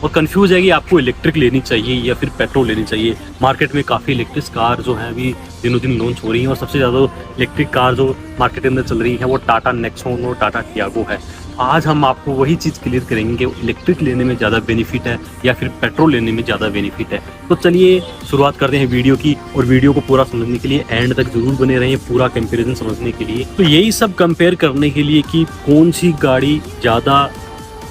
और कंफ्यूज है कि आपको इलेक्ट्रिक लेनी चाहिए या फिर पेट्रोल लेनी चाहिए। मार्केट में काफ़ी इलेक्ट्रिक कार जो है अभी दिनों दिन लॉन्च हो रही हैं और सबसे ज़्यादा इलेक्ट्रिक कार जो मार्केट के अंदर चल रही है वो टाटा नेक्सॉन और टाटा टियागो है। आज हम आपको वही चीज़ क्लियर करेंगे कि इलेक्ट्रिक लेने में ज़्यादा बेनिफिट है या फिर पेट्रोल लेने में ज़्यादा बेनिफिट है। तो चलिए शुरुआत करते हैं वीडियो की, और वीडियो को पूरा समझने के लिए एंड तक जरूर बने रहें पूरा कंपैरिजन समझने के लिए। तो यही सब कंपेयर करने के लिए कि कौन सी गाड़ी ज़्यादा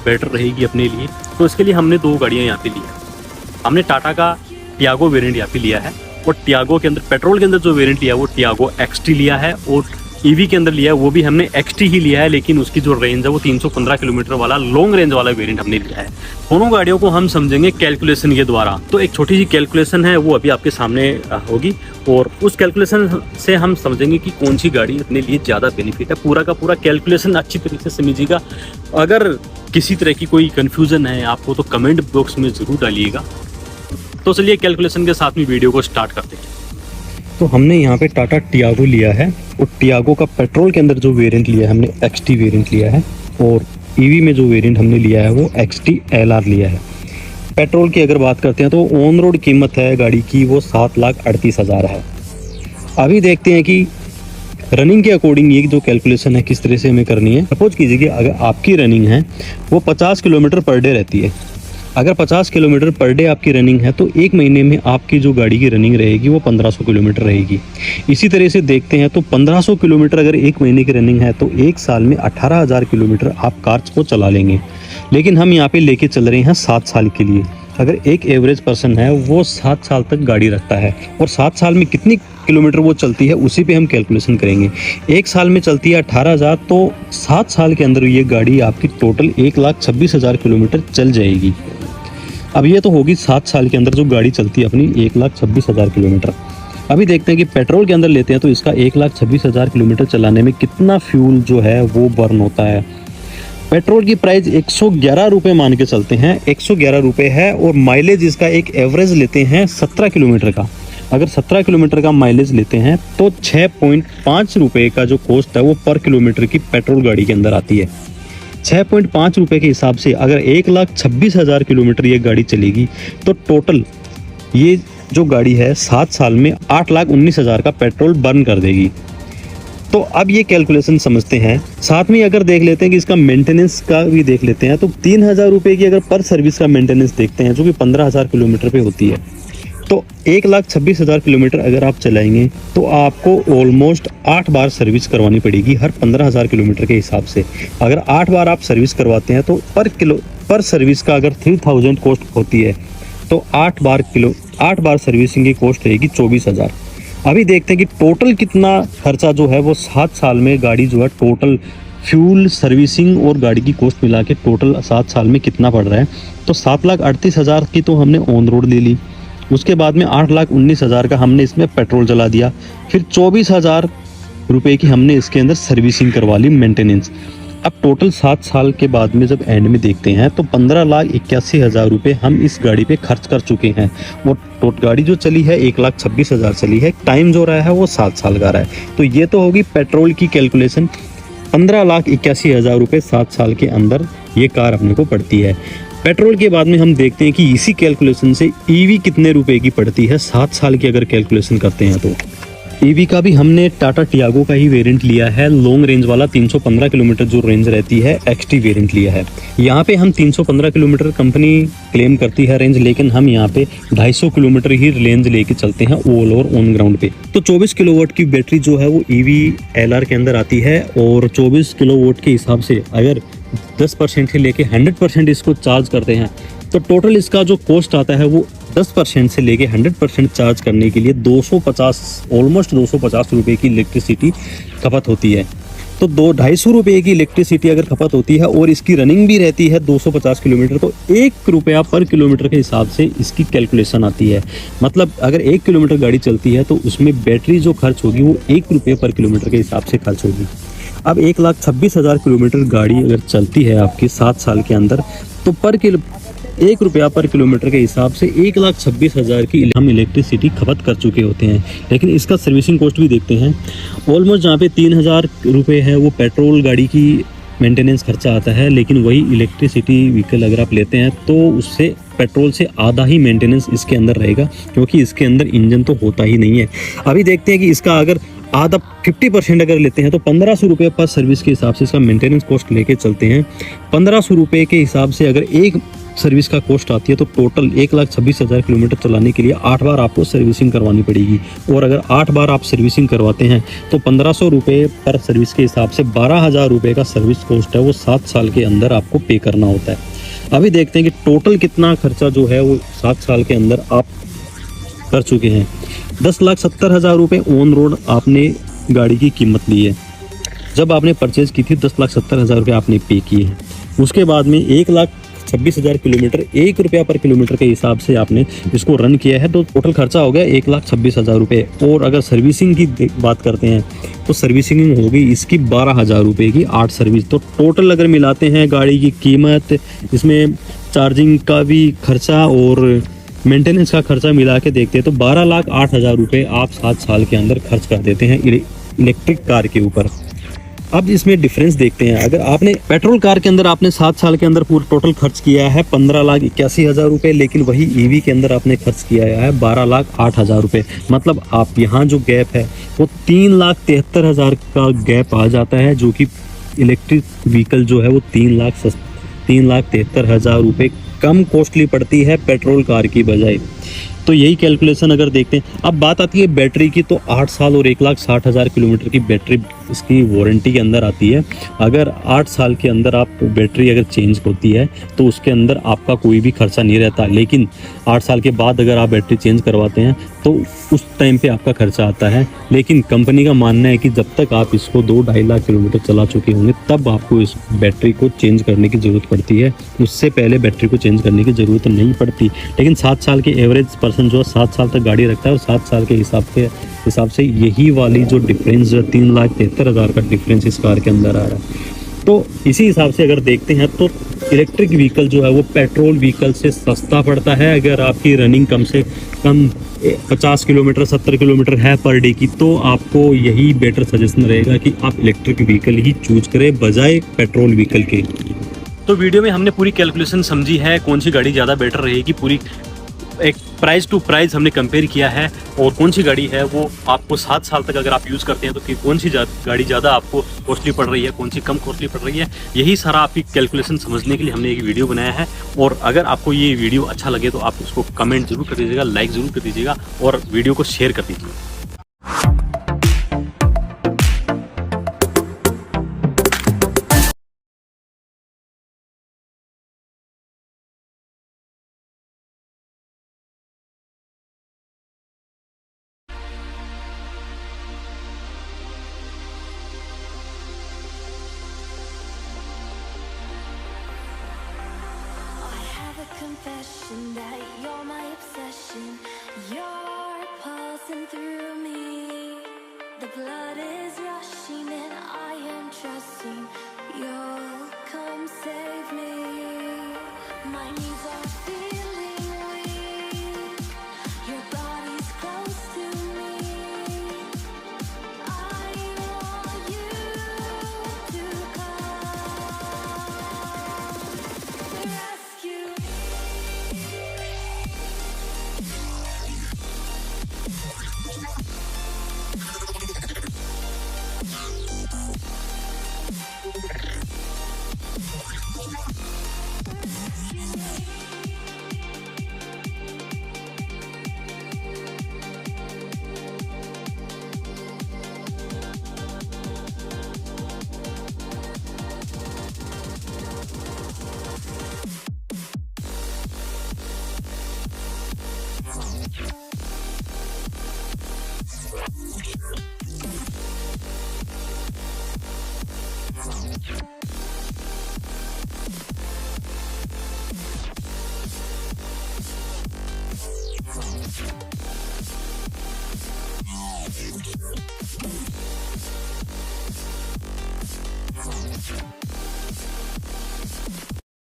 बेटर रहेगी अपने लिए, तो इसके लिए हमने दो गाड़ियाँ यहाँ पे ली है। हमने टाटा का टियागो वेरिएंट यहाँ पे लिया है, और टियागो के अंदर पेट्रोल के अंदर जो वेरिएंट लिया है वो टियागो एक्सटी लिया है, और ईवी के अंदर लिया है वो भी हमने एक्सटी ही लिया है, लेकिन उसकी जो रेंज है वो 315 किलोमीटर वाला लॉन्ग रेंज वाला वेरिएंट हमने लिया है। दोनों गाड़ियों को हम समझेंगे कैलकुलेशन के द्वारा। तो एक छोटी सी कैलकुलेशन है वो अभी आपके सामने होगी, और उस कैलकुलेशन से हम समझेंगे कि कौन सी गाड़ी अपने लिए ज़्यादा बेनिफिट है। पूरा का पूरा कैलकुलेशन अच्छी तरीके से समझिएगा। अगर किसी तरह की कोई कन्फ्यूज़न है आपको तो कमेंट बॉक्स में ज़रूर डालिएगा। तो चलिए कैलकुलेशन के साथ में वीडियो को स्टार्ट करते हैं। तो हमने यहाँ पे टाटा टियागो लिया है, और टियागो का पेट्रोल के अंदर जो वेरिएंट लिया है हमने एक्सटी वेरिएंट लिया है, और ईवी में जो वेरिएंट हमने लिया है वो एक्सटी एलआर लिया है। पेट्रोल की अगर बात करते हैं तो ऑन रोड कीमत है गाड़ी की वो 7,38,000 है। अभी देखते हैं कि रनिंग के अकॉर्डिंग ये जो कैलकुलेशन है किस तरह से हमें करनी है। सपोज कीजिए कि अगर आपकी रनिंग है वो 50 किलोमीटर पर डे रहती है। अगर 50 किलोमीटर पर डे आपकी रनिंग है तो एक महीने में आपकी जो गाड़ी की रनिंग रहेगी वो 1500 किलोमीटर रहेगी। इसी तरह से देखते हैं तो 1500 किलोमीटर अगर एक महीने की रनिंग है तो एक साल में 18,000 किलोमीटर आप कार को चला लेंगे। लेकिन हम यहाँ पे लेके चल रहे हैं 7 साल के लिए। अगर एक एवरेज पर्सन है वो 7 साल तक गाड़ी रखता है, और 7 साल में कितनी किलोमीटर वो चलती है उसी पे हम कैलकुलेशन करेंगे। एक साल में चलती है 18,000, तो 7 साल के अंदर ये गाड़ी आपकी टोटल 1,26,000 किलोमीटर चल जाएगी। अब ये तो होगी 7 साल के अंदर जो गाड़ी चलती है अपनी 1,26,000 किलोमीटर। अभी देखते हैं कि पेट्रोल के अंदर लेते हैं तो इसका 1,26,000 किलोमीटर चलाने में कितना फ्यूल जो है वो बर्न होता है। पेट्रोल की प्राइस 111 रुपये मान के चलते हैं, 111 रुपये है, और माइलेज इसका एक एवरेज लेते हैं 17 किलोमीटर का। अगर 17 किलोमीटर का माइलेज लेते हैं तो 6.5 रुपये का जो कॉस्ट है वो पर किलोमीटर की पेट्रोल गाड़ी के अंदर आती है। 6.5 रुपये के हिसाब से अगर 1,26,000 किलोमीटर ये गाड़ी चलेगी तो टोटल ये जो गाड़ी है 7 साल में 8,19,000 का पेट्रोल बर्न कर देगी। तो अब ये कैलकुलेशन समझते हैं। साथ में अगर देख लेते हैं कि इसका मेंटेनेंस का भी देख लेते हैं तो 3,000 रुपये की अगर पर सर्विस का मेंटेनेंस देखते हैं जो कि 15,000 किलोमीटर पे होती है, तो 1,26,000 किलोमीटर अगर आप चलाएंगे तो आपको ऑलमोस्ट 8 बार सर्विस करवानी पड़ेगी हर 15,000 किलोमीटर के हिसाब से। अगर 8 बार आप सर्विस करवाते हैं तो पर सर्विस का अगर 3,000 कॉस्ट होती है तो 8 बार सर्विसिंग की कॉस्ट रहेगी 24,000। अभी देखते हैं कि टोटल कितना खर्चा जो है वो 7 साल में गाड़ी जो है टोटल फ्यूल सर्विसिंग और गाड़ी की कॉस्ट मिला के टोटल 7 साल में कितना पड़ रहा है। तो 7,38,000 की तो हमने ऑन रोड ले ली, उसके बाद में 8,19,000 का हमने इसमें पेट्रोल जला दिया, फिर 24,000 रुपये की हमने इसके अंदर सर्विसिंग करवा ली, मेंटेनेंस। अब टोटल 7 साल के बाद में जब एंड में देखते हैं तो 15,81,000 रुपये हम इस गाड़ी पे खर्च कर चुके हैं। वो गाड़ी जो चली है 1,26,000 चली है, टाइम जो रहा है वो 7 साल का रहा है। तो ये तो होगी पेट्रोल की कैलकुलेशन। 15,81,000 रुपये 7 साल के अंदर ये कार अपने को पड़ती है। पेट्रोल के बाद में हम देखते हैं कि इसी कैलकुलेशन से ईवी कितने रुपए की पड़ती है 7 साल की अगर कैलकुलेशन करते हैं तो। ईवी का भी हमने टाटा टियागो का ही वेरिएंट लिया है, लॉन्ग रेंज वाला 315 किलोमीटर जो रेंज रहती है एक्सटी वेरिएंट लिया है। यहाँ पे हम 315 किलोमीटर कंपनी क्लेम करती है रेंज, लेकिन हम यहाँ पे 250 किलोमीटर ही रेंज लेके चलते हैं ऑल ओवर ऑन ग्राउंड पे। तो 24 किलोवाट की बैटरी जो है वो ईवी एलआर के अंदर आती है, और 24 किलोवाट के हिसाब से अगर 10% से लेके 100% इसको चार्ज करते हैं तो टोटल इसका जो कॉस्ट आता है वो 10% से लेके 100% चार्ज करने के लिए 250 ऑलमोस्ट 250 रुपये की इलेक्ट्रिसिटी खपत होती है। तो 250 रुपये की इलेक्ट्रिसिटी अगर खपत होती है और इसकी रनिंग भी रहती है 250 किलोमीटर, तो 1 रुपया पर किलोमीटर के हिसाब से इसकी कैलकुलेशन आती है। मतलब अगर 1 किलोमीटर गाड़ी चलती है तो उसमें बैटरी जो खर्च होगी वो 1 रुपये पर किलोमीटर के हिसाब से खर्च होगी। अब 1,26,000 किलोमीटर गाड़ी अगर चलती है आपकी 7 साल के अंदर, तो 1 रुपया पर किलोमीटर के हिसाब से 1,26,000 की हम इलेक्ट्रिसिटी खपत कर चुके होते हैं। लेकिन इसका सर्विसिंग कॉस्ट भी देखते हैं, ऑलमोस्ट जहाँ पे 3,000 रुपये है वो पेट्रोल गाड़ी की मेंटेनेंस खर्चा आता है, लेकिन वही इलेक्ट्रिसिटी व्हीकल अगर आप लेते हैं तो उससे पेट्रोल से आधा ही मेंटेनेंस इसके अंदर रहेगा, क्योंकि इसके अंदर इंजन तो होता ही नहीं है। अभी देखते हैं कि इसका अगर आधा 50% अगर लेते हैं तो 1500 रुपये पर सर्विस के हिसाब से इसका मेंटेनेंस कॉस्ट लेके चलते हैं। 1500 रुपये के हिसाब से अगर एक सर्विस का कॉस्ट आती है तो टोटल 1,26,000 किलोमीटर चलाने के लिए 8 बार आपको सर्विसिंग करवानी पड़ेगी। और अगर 8 बार आप सर्विसिंग करवाते हैं तो 1500 रुपये पर सर्विस के हिसाब से 12,000 रुपये का सर्विस कॉस्ट है वो 7 साल के अंदर आपको पे करना होता है। अभी देखते हैं कि टोटल कितना खर्चा जो है वो 7 साल के अंदर आप कर चुके हैं। 10,70,000 रुपये ऑन रोड आपने गाड़ी की कीमत ली है। जब आपने परचेज की थी 10,70,000 रुपये आपने पे किए हैं। उसके बाद में 1,26,000 किलोमीटर 1 रुपया पर किलोमीटर के हिसाब से आपने इसको रन किया है, तो टोटल खर्चा हो गया 1,26,000 रुपये। और अगर सर्विसिंग की बात करते हैं तो सर्विसिंग होगी इसकी 12,000 रुपये की 8 सर्विस। तो टोटल अगर मिलाते हैं गाड़ी की कीमत, इसमें चार्जिंग का भी खर्चा और मेंटेनेंस का खर्चा मिला के देखते हैं तो 12,08,000 रुपये आप 7 साल के अंदर खर्च कर देते हैं इलेक्ट्रिक कार के ऊपर। अब इसमें डिफरेंस देखते हैं। अगर आपने पेट्रोल कार के अंदर आपने 7 साल के अंदर पूरा टोटल खर्च किया है 15,81,000 रुपये, लेकिन वही ईवी के अंदर आपने खर्च किया है 12,08,000 रुपये। मतलब आप यहाँ जो गैप है वो 3,73,000 का गैप आ जाता है, जो कि इलेक्ट्रिक व्हीकल जो है वो 3,73,000 रुपये कम कॉस्टली पड़ती है पेट्रोल कार की बजाय। तो यही कैलकुलेशन अगर देखते हैं। अब बात आती है बैटरी की, तो 8 साल और 1,60,000 किलोमीटर की बैटरी इसकी वारंटी के अंदर आती है। अगर 8 साल के अंदर आप बैटरी अगर चेंज होती है तो उसके अंदर आपका कोई भी खर्चा नहीं रहता, लेकिन 8 साल के बाद अगर आप बैटरी चेंज करवाते हैं तो उस टाइम पे आपका खर्चा आता है। लेकिन कंपनी का मानना है कि जब तक आप इसको 2-2.5 लाख किलोमीटर चला चुके होंगे तब आपको इस बैटरी को चेंज करने की ज़रूरत पड़ती है, उससे पहले बैटरी को चेंज करने की ज़रूरत नहीं पड़ती। लेकिन 7 साल के एवरेज पर्सन जो 7 साल तक गाड़ी रखता है और 7 साल के हिसाब से यही वाली जो डिफरेंस जो 3,73,000 का डिफरेंस इस कार के अंदर आ रहा है। तो इसी हिसाब से अगर देखते हैं तो इलेक्ट्रिक व्हीकल जो है वो पेट्रोल व्हीकल से सस्ता पड़ता है। अगर आपकी रनिंग कम से कम 50 किलोमीटर 70 किलोमीटर है पर डे की, तो आपको यही बेटर सजेशन रहेगा कि आप इलेक्ट्रिक व्हीकल ही चूज करें बजाय पेट्रोल व्हीकल के। तो वीडियो में हमने पूरी कैलकुलेशन समझी है कौन सी गाड़ी ज़्यादा बेटर रहेगी, पूरी एक प्राइस टू प्राइस हमने कंपेयर किया है और कौन सी गाड़ी है वो आपको 7 साल तक अगर आप यूज़ करते हैं तो फिर कौन सी गाड़ी ज़्यादा आपको कॉस्टली पड़ रही है, कौन सी कम कॉस्टली पड़ रही है। यही सारा आपकी कैलकुलेशन समझने के लिए हमने एक वीडियो बनाया है। और अगर आपको ये वीडियो अच्छा लगे तो आप उसको कमेंट जरूर कर दीजिएगा, लाइक ज़रूर कर दीजिएगा और वीडियो को शेयर कर दीजिए। Confession that you're my obsession. You're pulsing through me. The blood is rushing and I am trusting you'll come save me. My knees are feeling weak. Your body's close to me. I want you to come rescue.